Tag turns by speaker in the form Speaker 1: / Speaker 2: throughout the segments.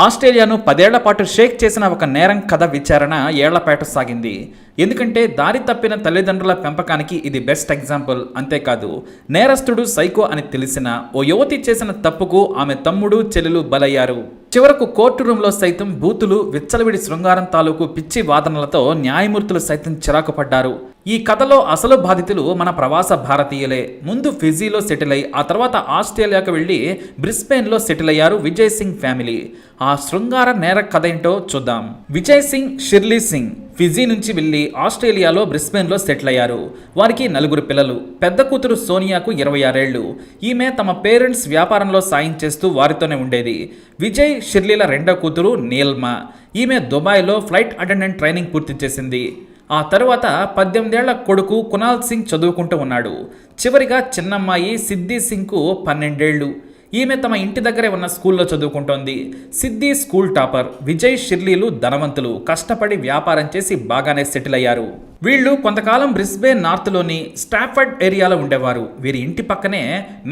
Speaker 1: ఆస్ట్రేలియాను 10 ఏళ్ల పాటు షేక్ చేసిన ఒక నేరం కథ విచారణ ఏళ్లపాటు సాగింది. ఎందుకంటే దారి తప్పిన తల్లిదండ్రుల పెంపకానికి ఇది బెస్ట్ ఎగ్జాంపుల్. అంతేకాదు, నేరస్తుడు సైకో అని తెలిసిన ఓ యువతి చేసిన తప్పుకు ఆమె తమ్ముడు చెల్లెలు బలయ్యారు. చివరకు కోర్టు రూంలో సైతం బూతులు, విచ్చలవిడి శృంగారం తాలూకు పిచ్చి వాదనలతో న్యాయమూర్తులు సైతం చిరాకు పడ్డారు. ఈ కథలో అసలు బాధితులు మన ప్రవాస భారతీయులే. ముందు ఫిజీలో సెటిల్ అయి ఆ తర్వాత ఆస్ట్రేలియాకు వెళ్లి బ్రిస్బెయిన్లో సెటిల్ అయ్యారు విజయ్ సింగ్ ఫ్యామిలీ. ఆ శృంగార నేర కథ ఏంటో చూద్దాం. విజయ్ సింగ్, షిర్లీ సింగ్ ఫిజీ నుంచి వెళ్లి ఆస్ట్రేలియాలో బ్రిస్బెయిన్లో సెటిల్ అయ్యారు. వారికి 4 పిల్లలు. పెద్ద కూతురు సోనియాకు 26 ఏళ్లు. ఈమె తమ పేరెంట్స్ వ్యాపారంలో సాయం చేస్తూ వారితోనే ఉండేది. విజయ్, షిర్లీల రెండో కూతురు నీల్మా. ఈమె దుబాయ్లో ఫ్లైట్ అటెండెంట్ ట్రైనింగ్ పూర్తి చేసింది. ఆ తరువాత 18 ఏళ్ల కొడుకు కునాల్ సింగ్ చదువుకుంటూ ఉన్నాడు. చివరిగా చిన్నమ్మాయి సిద్ధి సింగ్కు 12 ఏళ్లు. ఈమె తమ ఇంటి దగ్గరే ఉన్న స్కూల్లో చదువుకుంటోంది. సిద్ధి స్కూల్ టాపర్. విజయ్, షిర్లీలు ధనవంతులు. కష్టపడి వ్యాపారం చేసి బాగానే సెటిల్ అయ్యారు. వీళ్ళు కొంతకాలం బ్రిస్బెయిన్ నార్త్లోని స్టాఫర్డ్ ఏరియాలో ఉండేవారు. వీరి ఇంటి పక్కనే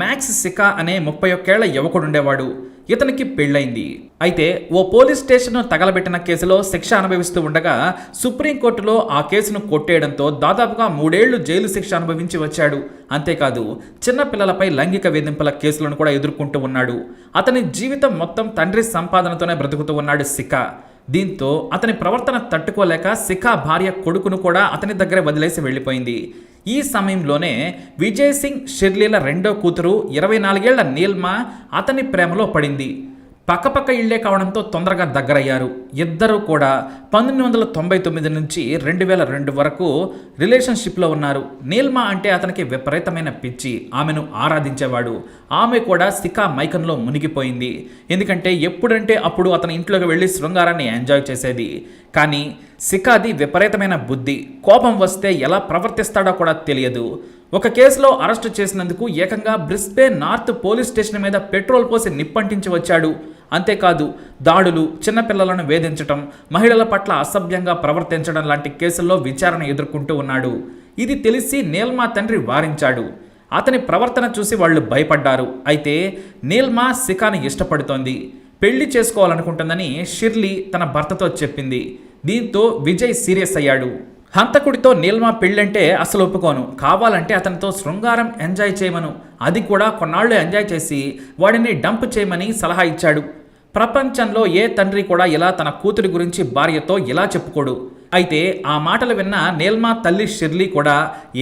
Speaker 1: మ్యాక్స్ సికా అనే 31 ఏళ్ల యువకుడు ఉండేవాడు. ఇతనికి పెళ్ళైంది. అయితే ఓ పోలీస్ స్టేషన్ తగలబెట్టిన కేసులో శిక్ష అనుభవిస్తూ ఉండగా సుప్రీంకోర్టులో ఆ కేసును కొట్టేయడంతో దాదాపుగా 3 ఏళ్లు జైలు శిక్ష అనుభవించి వచ్చాడు. అంతేకాదు, చిన్నపిల్లలపై లైంగిక వేధింపుల కేసులను కూడా ఎదుర్కొంటూ ఉన్నాడు. అతని జీవితం మొత్తం తండ్రి సంపాదనతోనే బ్రతుకుతూ ఉన్నాడు సికా. దీంతో అతని ప్రవర్తన తట్టుకోలేక సికా భార్య కొడుకును కూడా అతని దగ్గరే వదిలేసి వెళ్ళిపోయింది. ఈ సమయంలోనే విజయ్ సింగ్, షిర్లీల రెండో కూతురు 24 ఏళ్ల నీల్మా అతని ప్రేమలో పడింది. పక్కపక్క ఇళ్లే కావడంతో తొందరగా దగ్గరయ్యారు. ఇద్దరూ కూడా 1999 నుంచి 2002 వరకు రిలేషన్షిప్లో ఉన్నారు. నీల్మా అంటే అతనికి విపరీతమైన పిచ్చి. ఆమెను ఆరాధించేవాడు. ఆమె కూడా సికా మైకంలో మునిగిపోయింది. ఎందుకంటే ఎప్పుడంటే అప్పుడు అతని ఇంట్లోకి వెళ్ళి శృంగారాన్ని ఎంజాయ్ చేసేది. కానీ సికాది విపరీతమైన బుద్ధి. కోపం వస్తే ఎలా ప్రవర్తిస్తాడో కూడా తెలియదు. ఒక కేసులో అరెస్టు చేసినందుకు ఏకంగా బ్రిస్బెయిన్ నార్త్ పోలీస్ స్టేషన్ మీద పెట్రోల్ పోసి నిప్పంటించి వచ్చాడు. అంతేకాదు, దాడులు, చిన్నపిల్లలను వేధించటం, మహిళల పట్ల అసభ్యంగా ప్రవర్తించడం లాంటి కేసుల్లో విచారణ ఎదుర్కొంటూ ఉన్నాడు. ఇది తెలిసి నీల్మా తండ్రి వారించాడు. అతని ప్రవర్తన చూసి వాళ్ళు భయపడ్డారు. అయితే నీల్మా సికాని ఇష్టపడుతోంది. పెళ్లి చేసుకోవాలనుకుంటుందని షిర్లీ తన భర్తతో చెప్పింది. దీంతో విజయ్ సీరియస్ అయ్యాడు. హంతకుడితో నీల్మా పెళ్ళంటే అసలు ఒప్పుకోను, కావాలంటే అతనితో శృంగారం ఎంజాయ్ చేయమను, అది కూడా కొన్నాళ్ళు ఎంజాయ్ చేసి వాడిని డంప్ చేయమని సలహా ఇచ్చాడు. ప్రపంచంలో ఏ తండ్రి కూడా ఇలా తన కూతురి గురించి భార్యతో ఇలా చెప్పుకోడు. అయితే ఆ మాటలు విన్న నీల్మా తల్లి షిర్లీ కూడా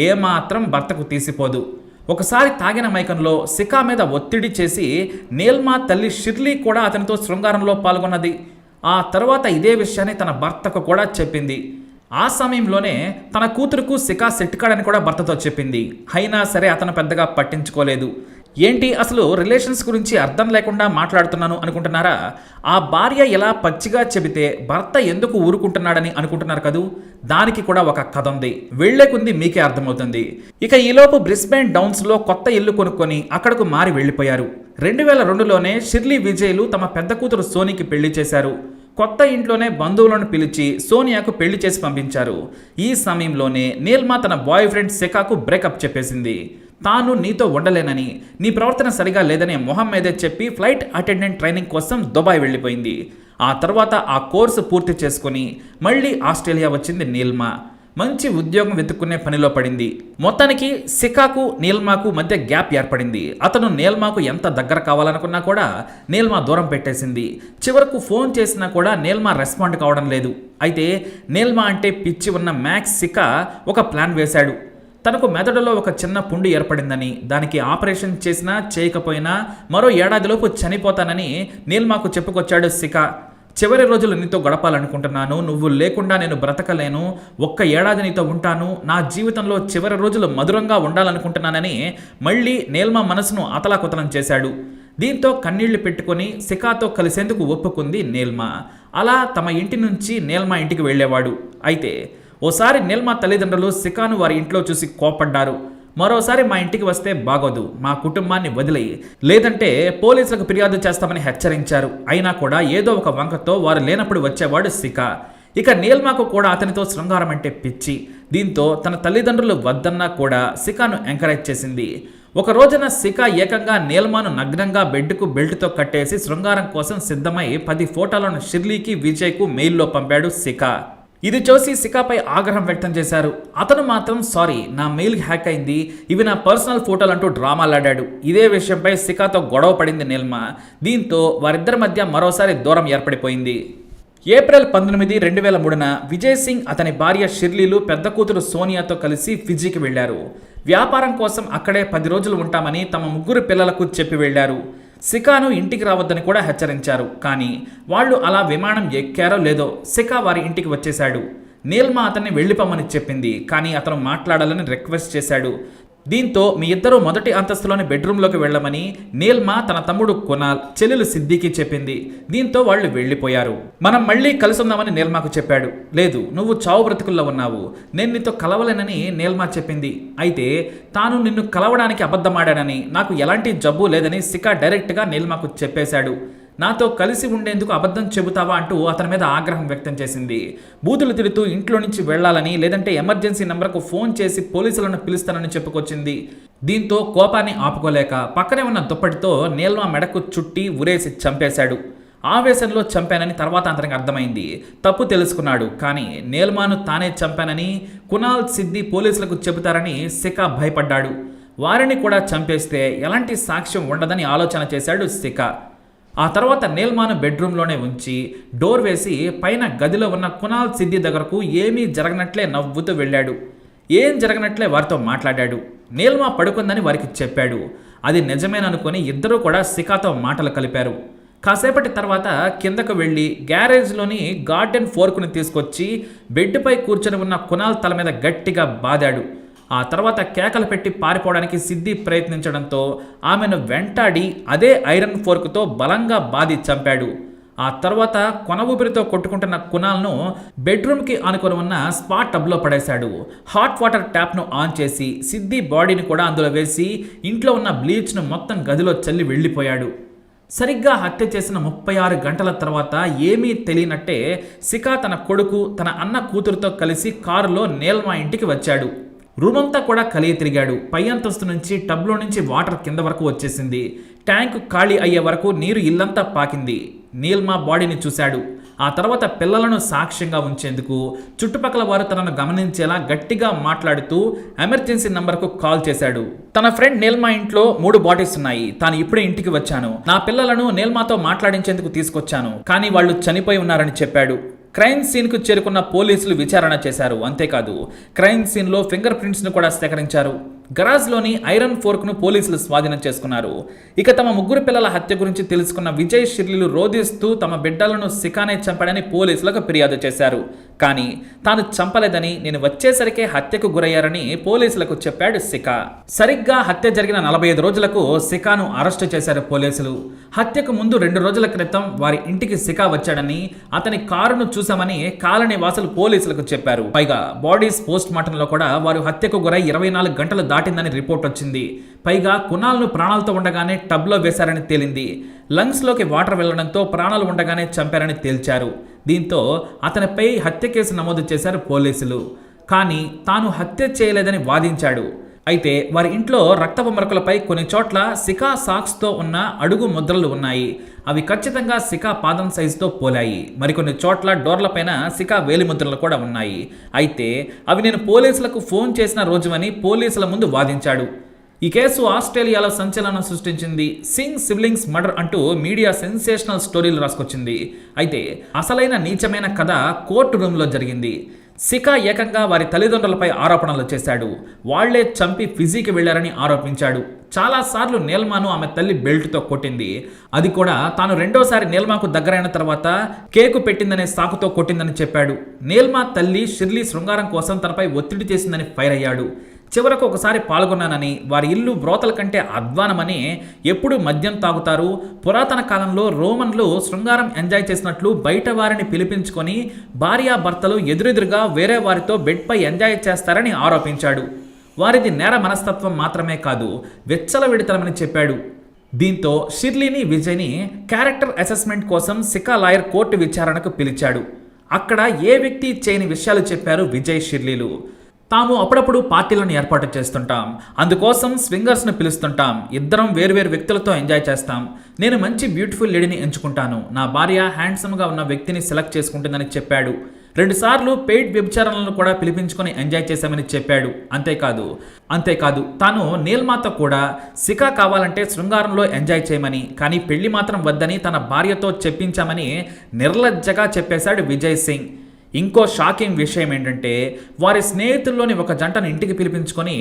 Speaker 1: ఏమాత్రం భర్తకు తీసిపోదు. ఒకసారి తాగిన మైకంలో సికా మీద ఒత్తిడి చేసి నీల్మా తల్లి షిర్లీ కూడా అతనితో శృంగారంలో పాల్గొన్నది. ఆ తర్వాత ఇదే విషయాన్ని తన భర్తకు కూడా చెప్పింది. ఆ సమయంలోనే తన కూతురుకు సికా సెట్కాడని కూడా భర్తతో చెప్పింది. అయినా సరే అతను పెద్దగా పట్టించుకోలేదు. ఏంటి అసలు రిలేషన్స్ గురించి అర్థం లేకుండా మాట్లాడుతున్నాను అనుకుంటున్నారా? ఆ భార్య ఇలా పచ్చిగా చెబితే భర్త ఎందుకు ఊరుకుంటున్నాడని అనుకుంటున్నారు కదూ. దానికి కూడా ఒక కథ ఉంది. వెళ్లేకుంది మీకే అర్థమవుతుంది. ఇక ఈలోపు బ్రిస్బెయిన్ డౌన్స్లో కొత్త ఇల్లు కొనుక్కొని అక్కడకు మారి వెళ్లిపోయారు. 2002లోనే షిర్లీ, విజయ్లు తమ పెద్ద కూతురు సోనీకి పెళ్లి చేశారు. కొత్త ఇంట్లోనే బంధువులను పిలిచి సోనియాకు పెళ్లి చేసి పంపించారు. ఈ సమయంలోనే నీల్మా తన బాయ్ ఫ్రెండ్ సికాకు బ్రేకప్ చెప్పేసింది. తాను నీతో ఉండలేనని, నీ ప్రవర్తన సరిగా లేదని మొహం మీదే చెప్పి ఫ్లైట్ అటెండెంట్ ట్రైనింగ్ కోసం దుబాయ్ వెళ్ళిపోయింది. ఆ తర్వాత ఆ కోర్సు పూర్తి చేసుకుని మళ్ళీ ఆస్ట్రేలియా వచ్చింది నీల్మా. మంచి ఉద్యోగం వెతుక్కునే పనిలో పడింది. మొత్తానికి సికాకు, నీల్మాకు మధ్య గ్యాప్ ఏర్పడింది. అతను నీల్మాకు ఎంత దగ్గర కావాలనుకున్నా కూడా నీల్మా దూరం పెట్టేసింది. చివరకు ఫోన్ చేసినా కూడా నీల్మా రెస్పాండ్ కావడం లేదు. అయితే నీల్మా అంటే పిచ్చి ఉన్న మ్యాక్స్ సికా ఒక ప్లాన్ వేశాడు. తనకు మెదడులో ఒక చిన్న పుండు ఏర్పడిందని, దానికి ఆపరేషన్ చేసినా చేయకపోయినా మరో ఏడాదిలోపు చనిపోతానని నీల్మాకు చెప్పుకొచ్చాడు సికా. చివరి రోజులు నీతో గడపాలనుకుంటున్నాను, నువ్వు లేకుండా నేను బ్రతకలేను, 1 ఏడాది నీతో ఉంటాను, నా జీవితంలో చివరి రోజులు మధురంగా ఉండాలనుకుంటున్నానని మళ్ళీ నీల్మా మనసును అతలాకుతలం చేశాడు. దీంతో కన్నీళ్లు పెట్టుకుని సికాతో కలిసేందుకు ఒప్పుకుంది నీల్మా. అలా తమ ఇంటి నుంచి నీల్మా ఇంటికి వెళ్ళేవాడు. అయితే ఓసారి నీల్మా తల్లిదండ్రులు సికాను వారి ఇంట్లో చూసి కోపడ్డారు. మరోసారి మా ఇంటికి వస్తే బాగోదు, మా కుటుంబాన్ని వదిలేయి, లేదంటే పోలీసులకు ఫిర్యాదు చేస్తామని హెచ్చరించారు. అయినా కూడా ఏదో ఒక వంకతో వారు లేనప్పుడు వచ్చేవాడు సికా. ఇక నీల్మాకు కూడా అతనితో శృంగారం అంటే పిచ్చి. దీంతో తన తల్లిదండ్రులు వద్దన్నా కూడా సికాను ఎంకరేజ్ చేసింది. ఒక రోజున శిఖ ఏకంగా నీల్మాను నగ్నంగా బెడ్కు బెల్ట్తో కట్టేసి శృంగారం కోసం సిద్ధమై 10 ఫోటోలను షిర్లీకి, విజయ్కు మెయిల్లో పంపాడు శిఖ. ఇది చూసి శిఖపై ఆగ్రహం వ్యక్తం చేశారు. అతను మాత్రం సారీ, నా మెయిల్ హ్యాక్ అయింది, ఇవి నా పర్సనల్ ఫోటోలు అంటూ డ్రామాలాడాడు. ఇదే విషయంపై శిఖతో గొడవ పడింది నీల్మా. దీంతో వారిద్దరి మధ్య మరోసారి దూరం ఏర్పడిపోయింది. ఏప్రిల్ 19, 2003న విజయ్ సింగ్ అతని భార్య షిర్లీలు పెద్ద కూతురు సోనియాతో కలిసి ఫిజీకి వెళ్లారు. వ్యాపారం కోసం అక్కడే 10 రోజులు ఉంటామని తమ 3 పిల్లలకు చెప్పి వెళ్లారు. శిఖను ఇంటికి రావద్దని కూడా హెచ్చరించారు. కానీ వాళ్ళు అలా విమానం ఎక్కారో లేదో శిఖ వారి ఇంటికి వచ్చేశాడు. నీల్మా అతన్ని వెళ్ళిపోమని చెప్పింది, కానీ అతను మాట్లాడాలని రిక్వెస్ట్ చేశాడు. దీంతో మీ ఇద్దరు మొదటి అంతస్తులోని బెడ్రూమ్లోకి వెళ్ళమని నీల్మా తన తమ్ముడు కునాల్, చెల్లెలు సిద్దికి చెప్పింది. దీంతో వాళ్ళు వెళ్ళిపోయారు. మనం మళ్ళీ కలుసుందామని నీల్మాకు చెప్పాడు. లేదు, నువ్వు చావు బ్రతుకుల్లో ఉన్నావు, నేను నీతో కలవలేనని నీల్మా చెప్పింది. అయితే తాను నిన్ను కలవడానికి అబద్ధమాడానని, నాకు ఎలాంటి జబ్బు లేదని శిఖ డైరెక్ట్గా నీల్మాకు చెప్పేశాడు. నాతో కలిసి ఉండేందుకు అబద్ధం చెబుతావా అంటూ అతని మీద ఆగ్రహం వ్యక్తం చేసింది. బూతులు తిడుతూ ఇంట్లో నుంచి వెళ్లాలని, లేదంటే ఎమర్జెన్సీ నంబర్కు ఫోన్ చేసి పోలీసులను పిలుస్తానని చెప్పుకొచ్చింది. దీంతో కోపాన్ని ఆపుకోలేక పక్కనే ఉన్న దుప్పటితో నీల్మా మెడకు చుట్టి ఉరేసి చంపేశాడు. ఆవేశంలో చంపానని తర్వాత అతనికి అర్థమైంది. తప్పు తెలుసుకున్నాడు. కానీ నీల్మాను తానే చంపానని కునాల్, సిద్ది పోలీసులకు చెబుతారని శిఖ భయపడ్డాడు. వారిని కూడా చంపేస్తే ఎలాంటి సాక్ష్యం ఉండదని ఆలోచన చేశాడు శిఖ. ఆ తర్వాత నీల్మాను బెడ్రూమ్లోనే ఉంచి డోర్ వేసి పైన గదిలో ఉన్న కునాల్, సిద్ది దగ్గరకు ఏమీ జరగనట్లే నవ్వుతూ వెళ్ళాడు. ఏం జరగనట్లే వారితో మాట్లాడాడు. నీల్మా పడుకుందని వారికి చెప్పాడు. అది నిజమేననుకొని ఇద్దరూ కూడా శిఖతో మాటలు కలిపారు. కాసేపటి తర్వాత కిందకు వెళ్ళి గ్యారేజ్లోని గార్డెన్ ఫోర్కుని తీసుకొచ్చి బెడ్పై కూర్చొని ఉన్న కునాల్ తల మీద గట్టిగా బాదాడు. ఆ తర్వాత కేకలు పెట్టి పారిపోవడానికి సిద్ది ప్రయత్నించడంతో ఆమెను వెంటాడి అదే ఐరన్ ఫోర్క్తో బలంగా బాది చంపాడు. ఆ తర్వాత కొన ఊపిరితో కొట్టుకుంటున్న కునాల్ను బెడ్రూమ్కి ఆనుకొని ఉన్న స్పా టబ్లో పడేశాడు. హాట్ వాటర్ ట్యాప్ను ఆన్ చేసి సిద్ది బాడీని కూడా అందులో వేసి ఇంట్లో ఉన్న బ్లీచ్ను మొత్తం గదిలో చల్లి వెళ్ళిపోయాడు. సరిగ్గా హత్య చేసిన 36 గంటల తర్వాత ఏమీ తెలియనట్టే శిఖ తన కొడుకు, తన అన్న కూతురుతో కలిసి కారులో నీల్మా ఇంటికి వచ్చాడు. రూమంతా కూడా కలిగి తిరిగాడు. పై అంతస్తు నుంచి టబ్లో నుంచి వాటర్ కింద వరకు వచ్చేసింది. ట్యాంకు ఖాళీ అయ్యే వరకు నీరు ఇల్లంతా పాకింది. నీల్మా బాడీని చూశాడు. ఆ తర్వాత పిల్లలను సాక్ష్యంగా ఉంచేందుకు చుట్టుపక్కల వారు తనను గమనించేలా గట్టిగా మాట్లాడుతూ ఎమర్జెన్సీ నంబర్కు కాల్ చేశాడు. తన ఫ్రెండ్ నీల్మా ఇంట్లో 3 బాడీస్ ఉన్నాయి. తాను ఇప్పుడే ఇంటికి వచ్చాను. నా పిల్లలను నీల్మాతో మాట్లాడించేందుకు తీసుకొచ్చాను, కానీ వాళ్ళు చనిపోయి ఉన్నారని చెప్పాడు. క్రైమ్ సీన్కు చేరుకున్న పోలీసులు విచారణ చేశారు. అంతేకాదు క్రైమ్ సీన్లో ఫింగర్ ప్రింట్స్ను కూడా సేకరించారు. గరాజ్లోని ఐరన్ ఫోర్క్ను పోలీసులు స్వాధీనం చేసుకున్నారు. ఇక తమ 3 పిల్లల హత్య గురించి తెలుసుకున్న విజయ్, షిర్లీలు రోధిస్తూ తమ బిడ్డలను శిఖనే చంపాడని పోలీసులకు ఫిర్యాదు చేశారు. కానీ తాను చంపలేదని, నేను వచ్చేసరికే హత్యకు గురయ్యారని పోలీసులకు చెప్పాడు శిఖ. సరిగ్గా హత్య జరిగిన 45 రోజులకు శిఖను అరెస్టు చేశారు పోలీసులు. హత్యకు ముందు 2 రోజుల క్రితం వారి ఇంటికి శిఖ వచ్చాడని, అతని కారును చూశామని కాలనీ వాసులు పోలీసులకు చెప్పారు. పైగా బాడీస్ పోస్ట్ మార్టంలో కూడా వారు హత్యకు గురై 24 గంటలు దాటిందని రిపోర్ట్ వచ్చింది. పైగా కునాల్ను ప్రాణాలతో ఉండగానే టబ్లో వేశారని తేలింది. లంగ్స్లోకి వాటర్ వెళ్లడంతో ప్రాణాలు ఉండగానే చంపారని తేల్చారు. దీంతో అతనిపై హత్య కేసు నమోదు చేశారు పోలీసులు. కానీ తాను హత్య చేయలేదని వాదించాడు. అయితే వారి ఇంట్లో రక్తపు మరకలపై కొన్ని చోట్ల శిఖ సాక్స్తో ఉన్న అడుగు ముద్రలు ఉన్నాయి. అవి ఖచ్చితంగా శిఖ పాదం సైజుతో పోలాయి. మరికొన్ని చోట్ల డోర్లపైన శిఖ వేలిముద్రలు కూడా ఉన్నాయి. అయితే అవి నేను పోలీసులకు ఫోన్ చేసిన రోజువని పోలీసుల ముందు వాదించాడు. ఈ కేసు ఆస్ట్రేలియాలో సంచలనం సృష్టించింది. సింగ్ సిబ్లింగ్స్ మర్డర్ అంటూ మీడియా సెన్సేషనల్ స్టోరీలు రాసుకొచ్చింది. అయితే అసలైన నీచమైన కథ కోర్టు రూమ్లో జరిగింది. శిఖ ఏకంగా వారి తల్లిదండ్రులపై ఆరోపణలు చేశాడు. వాళ్లే చంపి ఫిజీకి వెళ్లారని ఆరోపించాడు. చాలాసార్లు నీల్మాను ఆమె తల్లి బెల్ట్తో కొట్టింది. అది కూడా తాను రెండోసారి నీల్మాకు దగ్గరైన తర్వాత కేకు పెట్టిందనే సాకుతో కొట్టిందని చెప్పాడు. నీల్మా తల్లి షిర్లీ శృంగారం కోసం తనపై ఒత్తిడి చేసిందని ఫైర్ అయ్యాడు. చివరకు ఒకసారి పాల్గొన్నానని, వారి ఇల్లు బ్రోతల కంటే అధ్వానమని, ఎప్పుడు మద్యం తాగుతారు, పురాతన కాలంలో రోమన్లు శృంగారం ఎంజాయ్ చేసినట్లు బయట వారిని పిలిపించుకొని భార్యాభర్తలు ఎదురెదురుగా వేరే వారితో బెడ్పై ఎంజాయ్ చేస్తారని ఆరోపించాడు. వారిది నేర మనస్తత్వం మాత్రమే కాదు, విచ్చలవిడితనమని చెప్పాడు. దీంతో షిర్లీని, విజయ్ని క్యారెక్టర్ అసెస్మెంట్ కోసం శిఖ లాయర్ కోర్టు విచారణకు పిలిచాడు. అక్కడ ఏ వ్యక్తి చేయని విషయాలు చెప్పారు విజయ్, షిర్లీలు. తాము అప్పుడప్పుడు పార్టీలను ఏర్పాటు చేస్తుంటాం, అందుకోసం స్వింగర్స్ను పిలుస్తుంటాం, ఇద్దరం వేరువేరు వ్యక్తులతో ఎంజాయ్ చేస్తాం, నేను మంచి బ్యూటిఫుల్ లేడీని ఎంచుకుంటాను, నా భార్య హ్యాండ్సమ్గా ఉన్న వ్యక్తిని సెలెక్ట్ చేసుకుంటుందని చెప్పాడు. 2 సార్లు పెయిడ్ వ్యభిచారాలను కూడా పిలిపించుకొని ఎంజాయ్ చేశామని చెప్పాడు. అంతేకాదు తాను నీల్మాతో కూడా సికా కావాలంటే శృంగారంలో ఎంజాయ్ చేయమని, కానీ పెళ్లి మాత్రం వద్దని తన భార్యతో చెప్పించామని నిర్లజ్జగా చెప్పేశాడు విజయ్ సింగ్. ఇంకో షాకింగ్ విషయం ఏంటంటే వారి స్నేహితుల్లోని ఒక జంటను ఇంటికి పిలిపించుకొని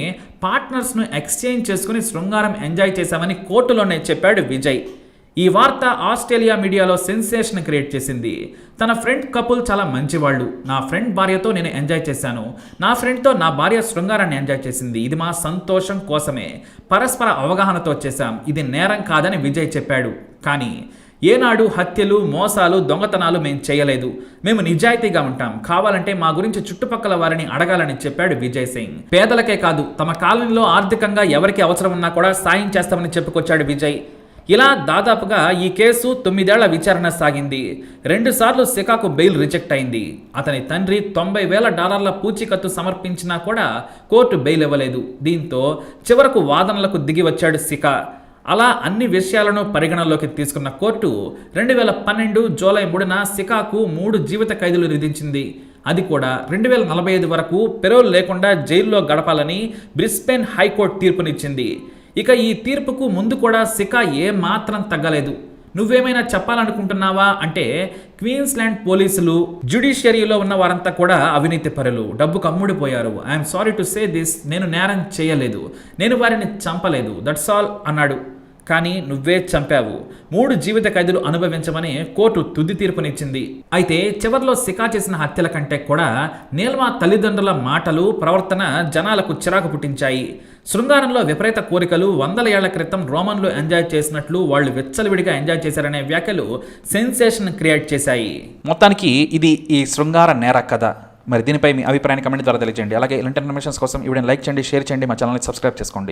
Speaker 1: పార్ట్నర్స్ను ఎక్స్చేంజ్ చేసుకుని శృంగారం ఎంజాయ్ చేశామని కోర్టులోనే చెప్పాడు విజయ్. ఈ వార్త ఆస్ట్రేలియా మీడియాలో సెన్సేషన్ క్రియేట్ చేసింది. తన ఫ్రెండ్ కపుల్ చాలా మంచివాళ్ళు, నా ఫ్రెండ్ భార్యతో నేను ఎంజాయ్ చేశాను, నా ఫ్రెండ్తో నా భార్య శృంగారాన్ని ఎంజాయ్ చేసింది, ఇది మా సంతోషం కోసమే, పరస్పర అవగాహనతో చేశాం, ఇది నేరం కాదని విజయ్ చెప్పాడు. కానీ ఏనాడు హత్యలు, మోసాలు, దొంగతనాలు మేం చేయలేదు, మేము నిజాయితీగా ఉంటాం, కావాలంటే మా గురించి చుట్టుపక్కల వారిని అడగాలని చెప్పాడు విజయ్ సింగ్. పేదలకే కాదు, తమ కాలనీలో ఆర్థికంగా ఎవరికి అవసరం ఉన్నా కూడా సాయం చేస్తామని చెప్పుకొచ్చాడు విజయ్. ఇలా దాదాపుగా ఈ కేసు 9 ఏళ్ల విచారణ సాగింది. 2 సార్లు సికాకు బెయిల్ రిజెక్ట్ అయింది. అతని తండ్రి $90,000 పూచీకత్తు సమర్పించినా కూడా కోర్టు బెయిల్ ఇవ్వలేదు. దీంతో చివరకు వాదనలకు దిగి వచ్చాడు సికా. అలా అన్ని విషయాలను పరిగణనలోకి తీసుకున్న కోర్టు 2012 జూలై 3న సికాకు 3 జీవిత ఖైదులు విధించింది. అది కూడా 2045 వరకు పెరోల్ లేకుండా జైల్లో గడపాలని బ్రిస్బేన్ హైకోర్టు తీర్పునిచ్చింది. ఇక ఈ తీర్పుకు ముందు కూడా సికా ఏమాత్రం తగ్గలేదు. నువ్వేమైనా చెప్పాలనుకుంటున్నావా అంటే క్వీన్స్లాండ్ పోలీసులు, జ్యుడిషియరీలో ఉన్న వారంతా కూడా అవినీతి పరులు, డబ్బుకు అమ్ముడిపోయారు, I'm sorry to say this, నేను నేరం చేయలేదు, నేను వారిని చంపలేదు, దట్స్ ఆల్ అన్నాడు. కానీ నువ్వే చంపావు, 3 జీవిత ఖైదులు అనుభవించమని కోర్టు తుది తీర్పునిచ్చింది. అయితే చివర్లో సికా చేసిన హత్యల కంటే కూడా నీల్మా తల్లిదండ్రుల మాటలు, ప్రవర్తన జనాలకు చిరాకు పుట్టించాయి. శృంగారంలో విపరీత కోరికలు, 100 ఏళ్ల క్రితం రోమన్లు ఎంజాయ్ చేసినట్లు వాళ్ళు విచ్చలవిడిగా ఎంజాయ్ చేశారనే వ్యాఖ్యలు సెన్సేషన్ క్రియేట్ చేశాయి. మొత్తానికి ఇది ఈ శృంగార నేర కథ. మరి దీనిపై మీ అభిప్రాయాన్ని కమెంట్ ద్వారా తెలియజేయండి. అలాగే ఇలాంటి ఇన్ఫర్మేషన్స్ కోసం ఈ వీడియోని లైక్ చేయండి, షేర్ చేయండి, మా ఛానల్ని సబ్స్క్రైబ్ చేసుకోండి.